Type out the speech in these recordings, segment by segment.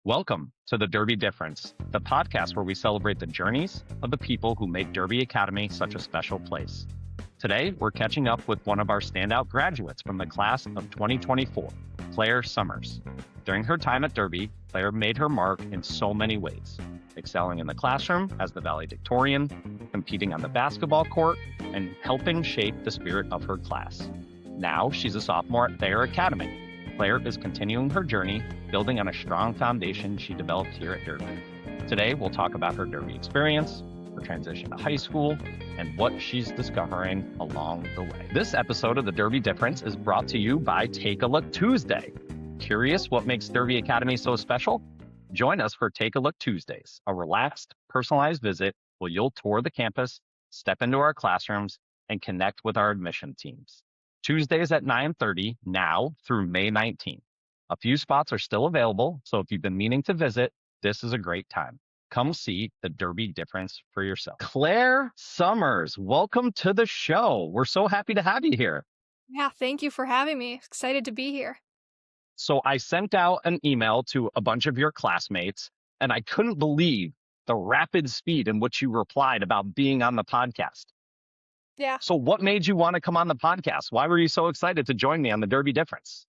Welcome to the Derby Difference, the podcast where we celebrate the journeys of the people who make Derby Academy such a special place. Today, we're catching up with one of our standout graduates from the class of 2024, Claire Summers. During her time at Derby, Claire made her mark in so many ways, excelling in the classroom as the valedictorian, competing on the basketball court, and helping shape the spirit of her class. Now, she's a sophomore at Thayer Academy. Claire is continuing her journey, building on a strong foundation she developed here at Derby. Today, we'll talk about her Derby experience, her transition to high school, and what she's discovering along the way. This episode of the Derby Difference is brought to you by Take a Look Tuesday. Curious what makes Derby Academy so special? Join us for Take a Look Tuesdays, a relaxed, personalized visit where you'll tour the campus, step into our classrooms, and connect with our admission teams. Tuesdays at 9:30 now through May 19th. A few spots are still available, so if you've been meaning to visit, this is a great time. Come see the Derby Difference for yourself. Claire Summers, welcome to the show. We're so happy to have you here. Yeah, thank you for having me. Excited to be here. So I sent out an email to a bunch of your classmates, and I couldn't believe the rapid speed in which you replied about being on the podcast. Yeah. So what made you want to come on the podcast? Why were you so excited to join me on the Derby Difference?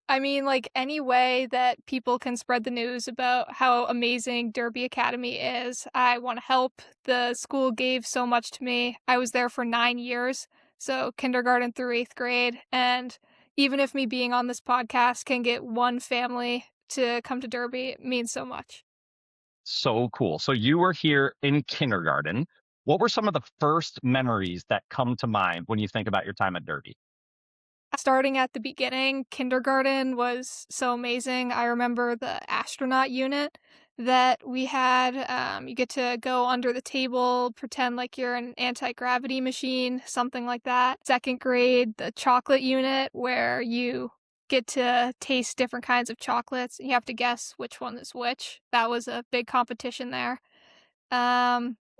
I mean, like any way that people can spread the news about how amazing Derby Academy is, I want to help. The school gave so much to me. I was there for 9 years, so kindergarten through 8th grade. And even if me being on this podcast can get one family to come to Derby, it means so much. So cool. So you were here in kindergarten. What were some of the first memories that come to mind when you think about your time at Derby? Starting at the beginning, kindergarten was so amazing. I remember the astronaut unit that we had. You get to go under the table, pretend like you're an anti-gravity machine, something like that. Second grade, the chocolate unit where you get to taste different kinds of chocolates and you have to guess which one is which. That was a big competition there.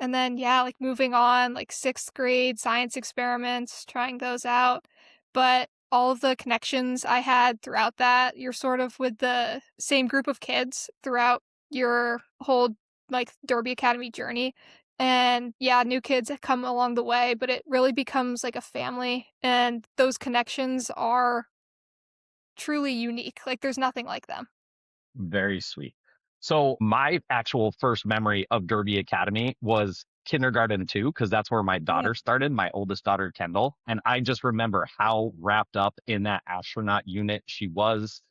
And then, yeah, like moving on, like 6th grade science experiments, trying those out. But all of the connections I had throughout that, you're sort of with the same group of kids throughout your whole like Derby Academy journey. And yeah, new kids that come along the way, but it really becomes like a family. And those connections are truly unique. Like there's nothing like them. Very sweet. So my actual first memory of Derby Academy was kindergarten too, because that's where my daughter started, my oldest daughter, Kendall. And I just remember how wrapped up in that astronaut unit she was.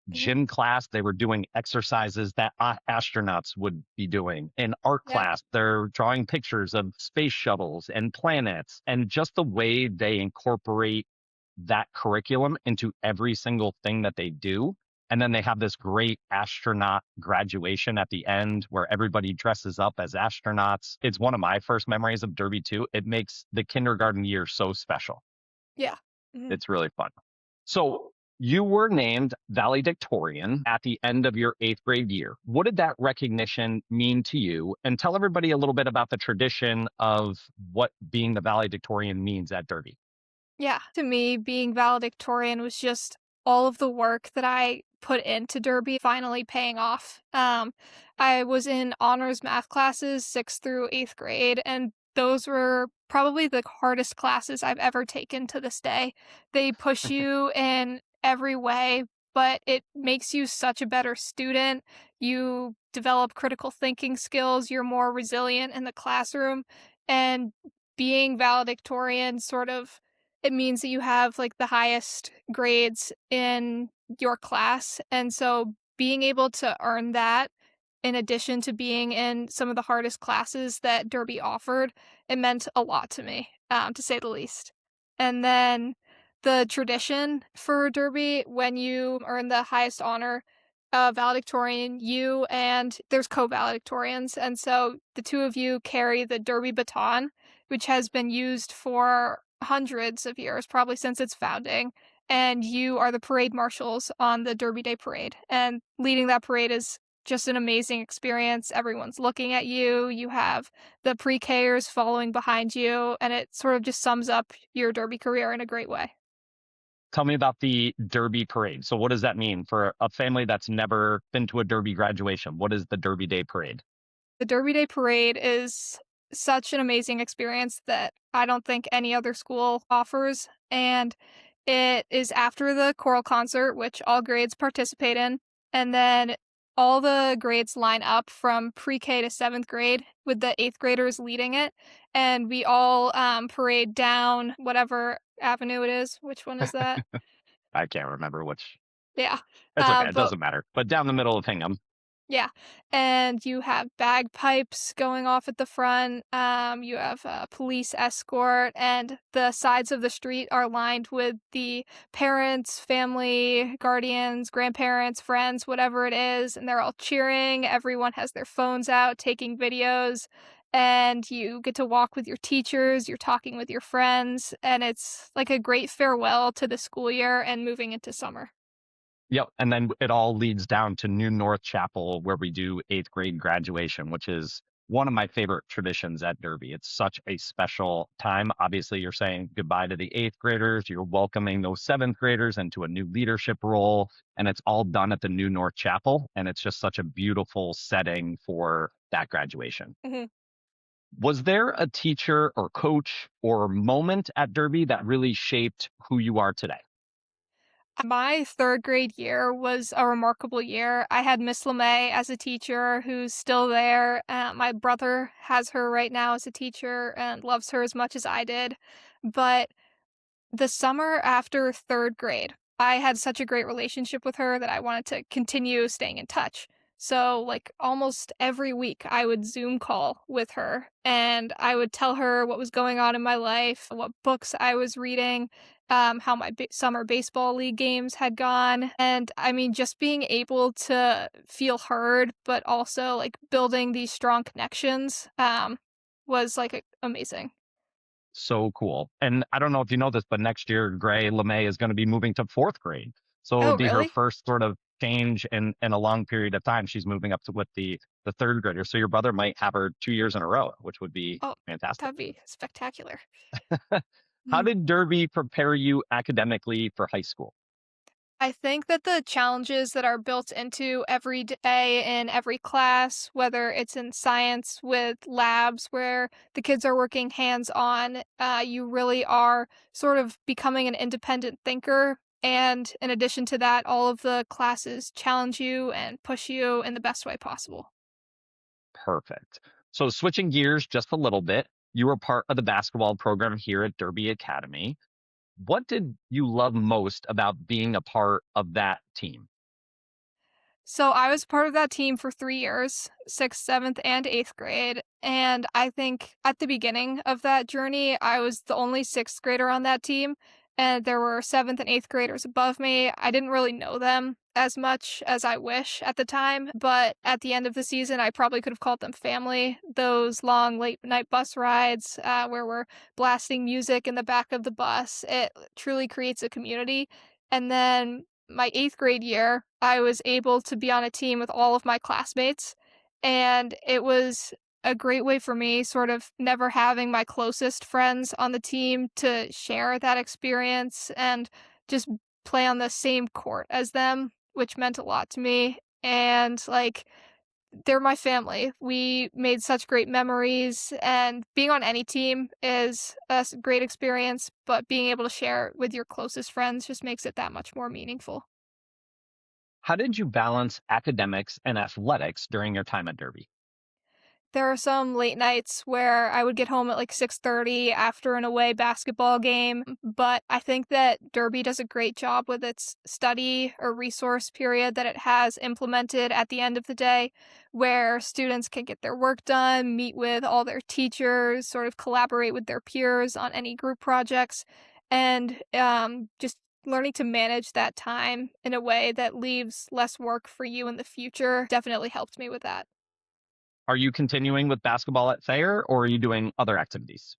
Mhm. Gym class, they were doing exercises that astronauts would be doing. In art Yeah. class, they're drawing pictures of space shuttles and planets, and just the way they incorporate that curriculum into every single thing that they do. And then they have this great astronaut graduation at the end where everybody dresses up as astronauts. It's one of my first memories of Derby too. It makes the kindergarten year so special. Yeah. Mhm. It's really fun. So you were named valedictorian at the end of your 8th grade year. What did that recognition mean to you? And tell everybody a little bit about the tradition of what being the valedictorian means at Derby. Yeah, to me, being valedictorian was just all of the work that I put into Derby finally paying off. I was in honors math classes 6th through 8th grade, and those were probably the hardest classes I've ever taken to this day. They push you in every way, but it makes you such a better student. You develop critical thinking skills, you're more resilient in the classroom, and being valedictorian sort of it means that you have, like, the highest grades in your class, and so being able to earn that in addition to being in some of the hardest classes that Derby offered, it meant a lot to me, to say the least. And then the tradition for Derby, when you earn the highest honor, valedictorian, you and there's co-valedictorians, and so the 2 of you carry the Derby baton, which has been used for hundreds of years, probably since its founding, and you are the parade marshals on the Derby Day Parade, and leading that parade is just an amazing experience. Everyone's looking at you, you have the pre-Kers following behind you, and it sort of just sums up your Derby career in a great way. Tell me about the Derby parade. So, what does that mean for a family that's never been to a Derby graduation? What is the Derby Day parade? The Derby Day Parade is such an amazing experience that I don't think any other school offers, and it is after the choral concert, which all grades participate in, and then all the grades line up from pre-K to 7th grade with the 8th graders leading it, and we all, parade down whatever avenue it is. Which one is that? I can't remember which. Yeah, It's okay. It but doesn't matter. But down the middle of Hingham. yeah, and you have bagpipes going off at the front, you have a police escort, and the sides of the street are lined with the parents, family, guardians, grandparents, friends, whatever it is, and they're all cheering, everyone has their phones out taking videos, and you get to walk with your teachers, you're talking with your friends, and it's like a great farewell to the school year and moving into summer. Yep. And then it all leads down to New North Chapel, where we do eighth grade graduation, which is one of my favorite traditions at Derby. It's such a special time. Obviously, you're saying goodbye to the eighth graders, you're welcoming those seventh graders into a new leadership role, and it's all done at the New North Chapel. And it's just such a beautiful setting for that graduation. Mhm. Was there a teacher or coach or moment at Derby that really shaped who you are today? My 3rd grade year was a remarkable year. I had Miss LeMay as a teacher who's still there. My brother has her right now as a teacher and loves her as much as I did. But the summer after 3rd grade, I had such a great relationship with her that I wanted to continue staying in touch. So, like, almost every week, I would Zoom call with her, and I would tell her what was going on in my life, what books I was reading, how my summer baseball league games had gone, and, I mean, just being able to feel heard, but also, like, building these strong connections, was, like, amazing. So cool. And I don't know if you know this, but next year, Gray LeMay is going to be moving to fourth grade. So it'll Oh, be her really? first sort of change in a long period of time. She's moving up to with the third grader. So your brother might have her 2 years in a row, which would be Oh, fantastic. that'd be spectacular. How Mhm. did Derby prepare you academically for high school? I think that the challenges that are built into every day in every class, whether it's in science with labs where the kids are working hands on, you really are sort of becoming an independent thinker. And in addition to that, all of the classes challenge you and push you in the best way possible. Perfect. So switching gears just a little bit, you were part of the basketball program here at Derby Academy. What did you love most about being a part of that team? So I was part of that team for 3 years, 6th, 7th, and 8th grade, and I think at the beginning of that journey, I was the only 6th grader on that team, and there were 7th and 8th graders above me. I didn't really know them as much as I wish at the time, but at the end of the season, I probably could have called them family. Those long late night bus rides, where we're blasting music in the back of the bus, it truly creates a community, and then my 8th grade year, I was able to be on a team with all of my classmates, and it was a great way for me sort of never having my closest friends on the team to share that experience and just play on the same court as them, which meant a lot to me, and, like, they're my family. We made such great memories, and being on any team is a great experience, but being able to share with your closest friends just makes it that much more meaningful. How did you balance academics and athletics during your time at Derby? There are some late nights where I would get home at like 6:30 after an away basketball game, but I think that Derby does a great job with its study or resource period that it has implemented at the end of the day, where students can get their work done, meet with all their teachers, sort of collaborate with their peers on any group projects, and just learning to manage that time in a way that leaves less work for you in the future definitely helped me with that. Are you continuing with basketball at Thayer or are you doing other activities?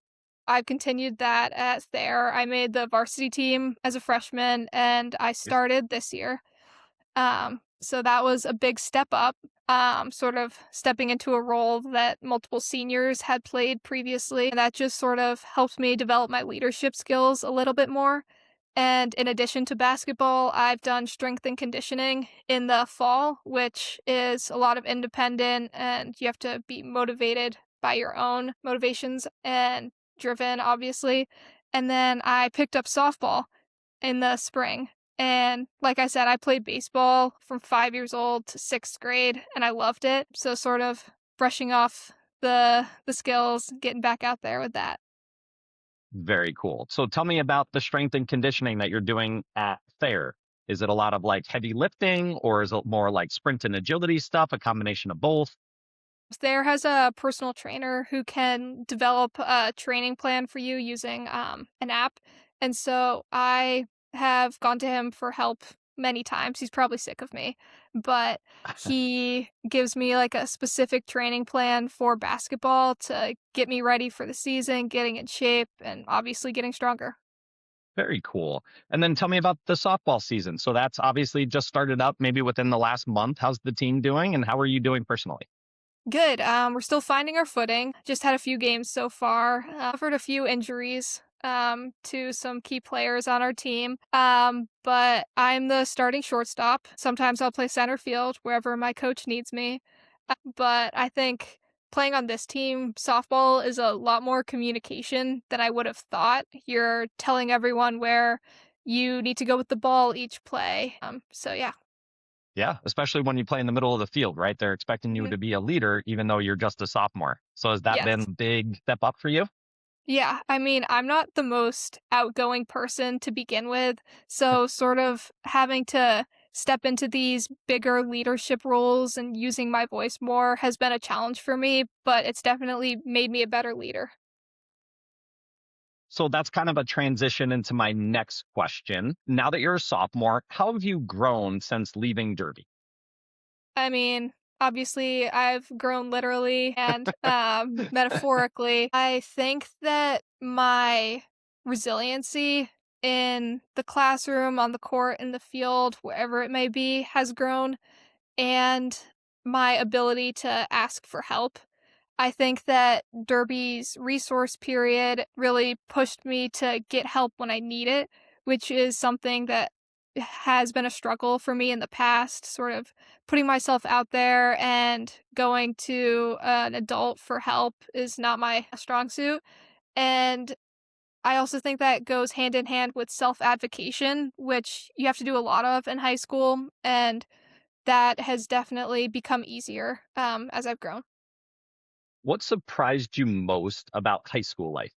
I've continued that at Thayer. I made the varsity team as a freshman, and I Yes. started this year. So that was a big step up, sort of stepping into a role that multiple seniors had played previously. And that just sort of helped me develop my leadership skills a little bit more. And in addition to basketball, I've done strength and conditioning in the fall, which is a lot of independent and you have to be motivated by your own motivations and driven, obviously. And then I picked up softball in the spring. And like I said, I played baseball from 5 years old to sixth grade and I loved it. So sort of brushing off the skills, getting back out there with that. Very cool. So tell me about the strength and conditioning that you're doing at Fair. Is it a lot of like heavy lifting or is it more like sprint and agility stuff, a combination of both? There has a personal trainer who can develop a training plan for you using an app. And so I have gone to him for help many times. He's probably sick of me, but he gives me like a specific training plan for basketball to get me ready for the season, getting in shape, and obviously getting stronger. Very cool. And then tell me about the softball season. So that's obviously just started up maybe within the last month. How's the team doing and how are you doing personally? Good. We're still finding our footing. Just had a few games so far. Suffered a few injuries to some key players on our team. But I'm the starting shortstop. Sometimes I'll play center field wherever my coach needs me. But I think playing on this team, softball is a lot more communication than I would have thought. You're telling everyone where you need to go with the ball each play. So yeah. Yeah, especially when you play in the middle of the field, right? They're expecting you Mhm. to be a leader, even though you're just a sophomore. So has that been Yes. a big step up for you? Yeah, I mean, I'm not the most outgoing person to begin with, so sort of having to step into these bigger leadership roles and using my voice more has been a challenge for me, but it's definitely made me a better leader. So that's kind of a transition into my next question. Now that you're a sophomore, how have you grown since leaving Derby? I mean, obviously, I've grown literally and metaphorically. I think that my resiliency in the classroom, on the court, in the field, wherever it may be, has grown, and my ability to ask for help. I think that Derby's resource period really pushed me to get help when I need it, which is something that has been a struggle for me in the past, sort of putting myself out there and going to an adult for help is not my strong suit. And I also think that goes hand in hand with self-advocation, which you have to do a lot of in high school, and that has definitely become easier as I've grown. What surprised you most about high school life?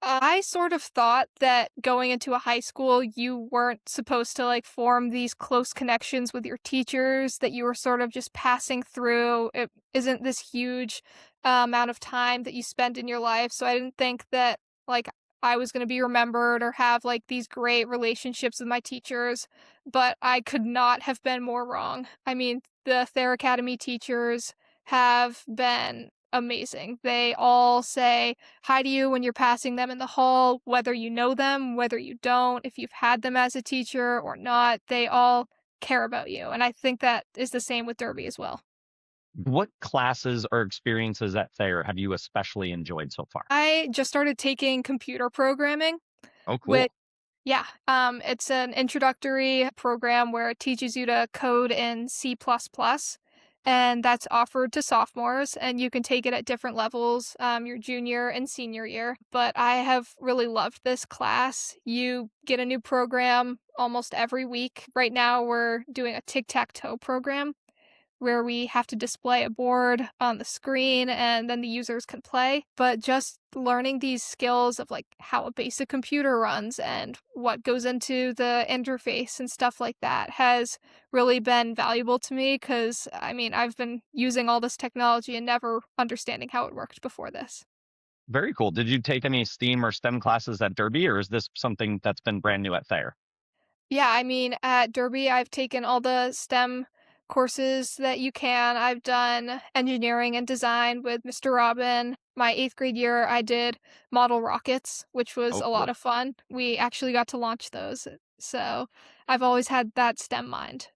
I sort of thought that going into a high school, you weren't supposed to like form these close connections with your teachers, that you were sort of just passing through. It isn't this huge amount of time that you spend in your life. So I didn't think that like I was going to be remembered or have like these great relationships with my teachers, but I could not have been more wrong. I mean, the Thayer Academy teachers have been amazing. They all say, hi to you when you're passing them in the hall, whether you know them, whether you don't, if you've had them as a teacher or not, they all care about you. And I think that is the same with Derby as well. What classes or experiences at Thayer have you especially enjoyed so far? I just started taking computer programming, Oh, which cool. yeah, it's an introductory program where it teaches you to code in C++, plus plus, and that's offered to sophomores, and you can take it at different levels, your junior and senior year. But I have really loved this class. You get a new program almost every week. Right now, we're doing a tic-tac-toe program where we have to display a board on the screen and then the users can play. But just learning these skills of like how a basic computer runs and what goes into the interface and stuff like that has really been valuable to me because I mean, I've been using all this technology and never understanding how it worked before this. Very cool. Did you take any STEAM or STEM classes at Derby, or is this something that's been brand new at Thayer? Yeah, I mean, at Derby, I've taken all the STEM courses that you can. I've done engineering and design with Mr. Robin. My eighth grade year, I did model rockets, which was Oh, a lot cool. of fun. We actually got to launch those. So I've always had that STEM mind.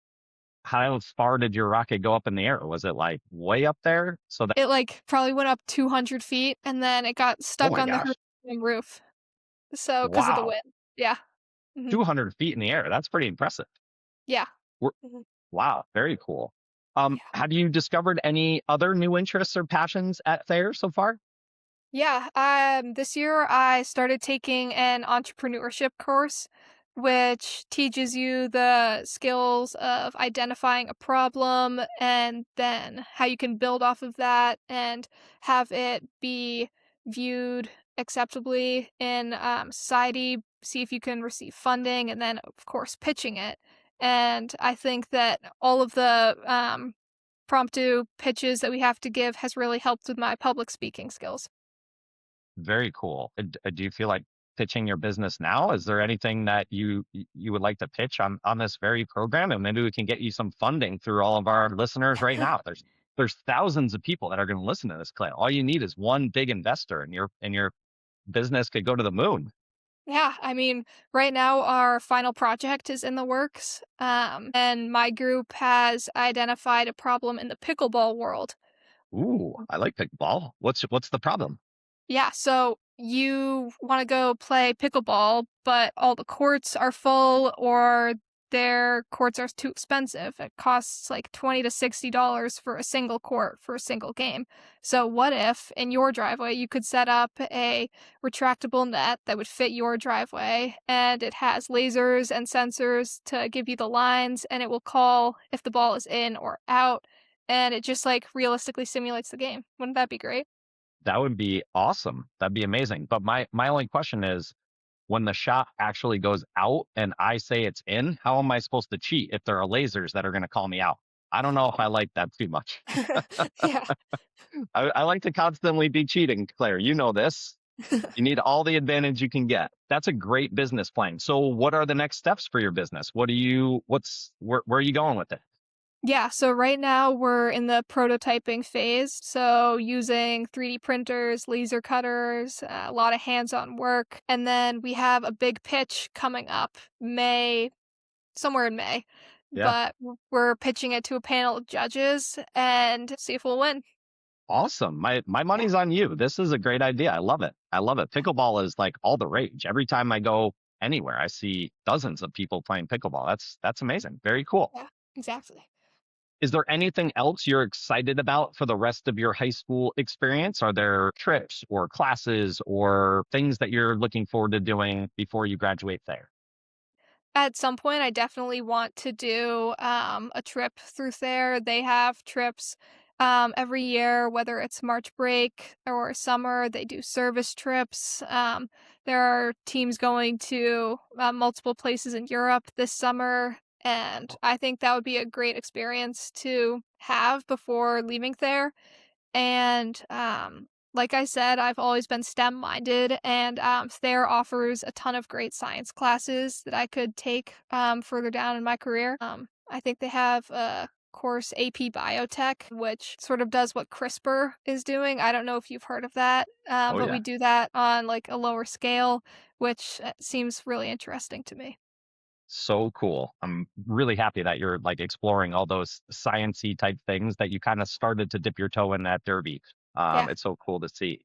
How far did your rocket go up in the air? Was it like way up there? So that, It like probably went up 200 feet and then it got oh stuck my on the gosh. roof. So, because of the Wow. wind. Yeah. Mhm. 200 feet in the air. That's pretty impressive. Yeah. We're, Mhm. wow, very cool. Yeah. Have you discovered any other new interests or passions at Thayer so far? Yeah, this year I started taking an entrepreneurship course, which teaches you the skills of identifying a problem and then how you can build off of that and have it be viewed acceptably in society. See if you can receive funding, and then, of course, pitching it. And I think that all of the promptu pitches that we have to give has really helped with my public speaking skills. Very cool. Do you feel like pitching your business now? Is there anything that you would like to pitch on this very program, and maybe we can get you some funding through all of our listeners right now? There's thousands of people that are going to listen to this, Clay. All you need is one big investor, and your business could go to the moon. Yeah, I mean, right now our final project is in the works, and my group has identified a problem in the pickleball world. Ooh, I like pickleball. What's the problem? Yeah, so you want to go play pickleball, but all the courts are full or their courts are too expensive. It costs like $20 to $60 for a single court for a single game. So what if in your driveway you could set up a retractable net that would fit your driveway and it has lasers and sensors to give you the lines and it will call if the ball is in or out and it just like realistically simulates the game. Wouldn't that be great? That would be awesome. That'd be amazing. But my only question is, when the shot actually goes out and I say it's in, how am I supposed to cheat if there are lasers that are going to call me out? I don't know if I like that too much. Yeah. I like to constantly be cheating, Claire. You know this. You need all the advantage you can get. That's a great business plan. So, what are the next steps for your business? Where are you going with it? Yeah, so right now we're in the prototyping phase. So using 3D printers, laser cutters, a lot of hands-on work. And then we have a big pitch coming up May, somewhere in May. Yeah. But we're pitching it to a panel of judges and see if we'll win. Awesome. My Yeah. money's on you. This is a great idea. I love it. I love it. Pickleball is like all the rage. Every time I go anywhere, I see dozens of people playing pickleball. That's amazing. Very cool. Yeah, exactly. Is there anything else you're excited about for the rest of your high school experience? Are there trips or classes or things that you're looking forward to doing before you graduate there? At some point, I definitely want to do, a trip through there. They have trips, every year, whether it's March break or summer, they do service trips. There are teams going to, multiple places in Europe this summer, and I think that would be a great experience to have before leaving there. And, like I said, I've always been STEM minded, and Thayer offers a ton of great science classes that I could take further down in my career. I think they have a course AP Biotech, which sort of does what CRISPR is doing. I don't know if you've heard of that, Oh but we yeah. do that on like a lower scale, which seems really interesting to me. So cool. I'm really happy that you're like exploring all those sciency type things that you kind of started to dip your toe in at Derby. Yeah. It's so cool to see.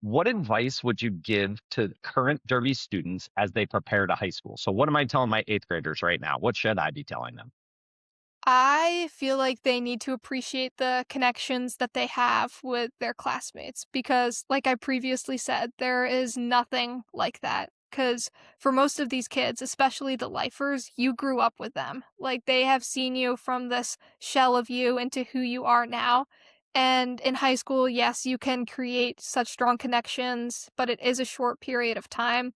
What advice would you give to current Derby students as they prepare to high school? So, what am I telling my eighth graders right now? What should I be telling them? I feel like they need to appreciate the connections that they have with their classmates because, like I previously said, there is nothing like that. Because for most of these kids, especially the lifers, you grew up with them. Like they have seen you from this shell of you into who you are now. And in high school, yes, you can create such strong connections, but it is a short period of time.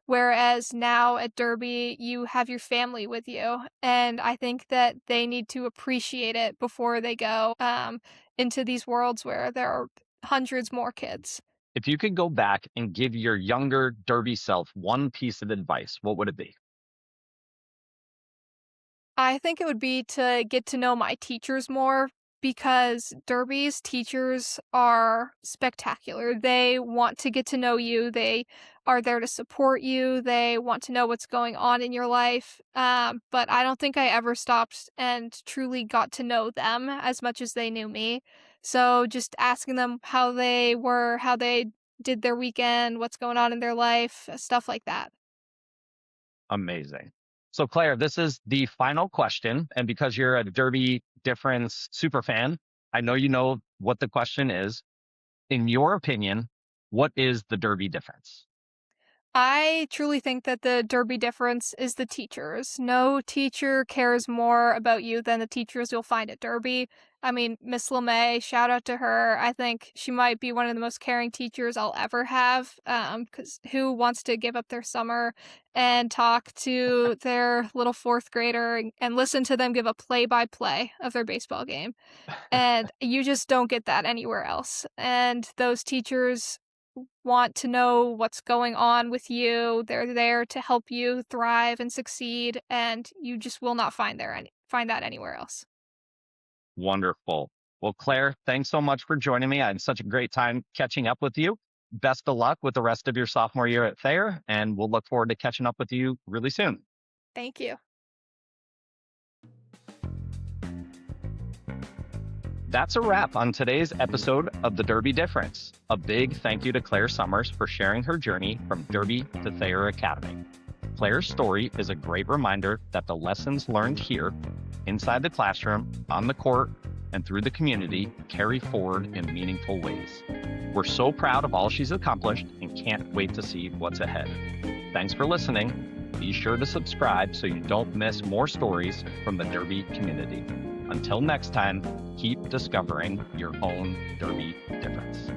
Whereas now at Derby, you have your family with you, and I think that they need to appreciate it before they go, into these worlds where there are hundreds more kids. If you could go back and give your younger Derby self one piece of advice, what would it be? I think it would be to get to know my teachers more because Derby's teachers are spectacular. They want to get to know you. They are there to support you. They want to know what's going on in your life. But I don't think I ever stopped and truly got to know them as much as they knew me. So just asking them how they were, how they did their weekend, what's going on in their life, stuff like that. Amazing. So, Claire, this is the final question. And because you're a Derby Difference super fan, I know you know what the question is. In your opinion, what is the Derby difference? I truly think that the Derby difference is the teachers. No teacher cares more about you than the teachers you'll find at Derby. I mean, Miss LeMay, shout out to her. I think she might be one of the most caring teachers I'll ever have. Because who wants to give up their summer and talk to their little fourth grader and listen to them give a play-by-play of their baseball game? And you just don't get that anywhere else. And those teachers want to know what's going on with you. They're there to help you thrive and succeed, and you just will not find that anywhere else. Wonderful. Well, Claire, thanks so much for joining me. I had such a great time catching up with you. Best of luck with the rest of your sophomore year at Thayer, and we'll look forward to catching up with you really soon. Thank you. That's a wrap on today's episode of The Derby Difference. A big thank you to Claire Summers for sharing her journey from Derby to Thayer Academy. Claire's story is a great reminder that the lessons learned here, inside the classroom, on the court, and through the community carry forward in meaningful ways. We're so proud of all she's accomplished and can't wait to see what's ahead. Thanks for listening. Be sure to subscribe so you don't miss more stories from the Derby community. Until next time, keep discovering your own Derby difference.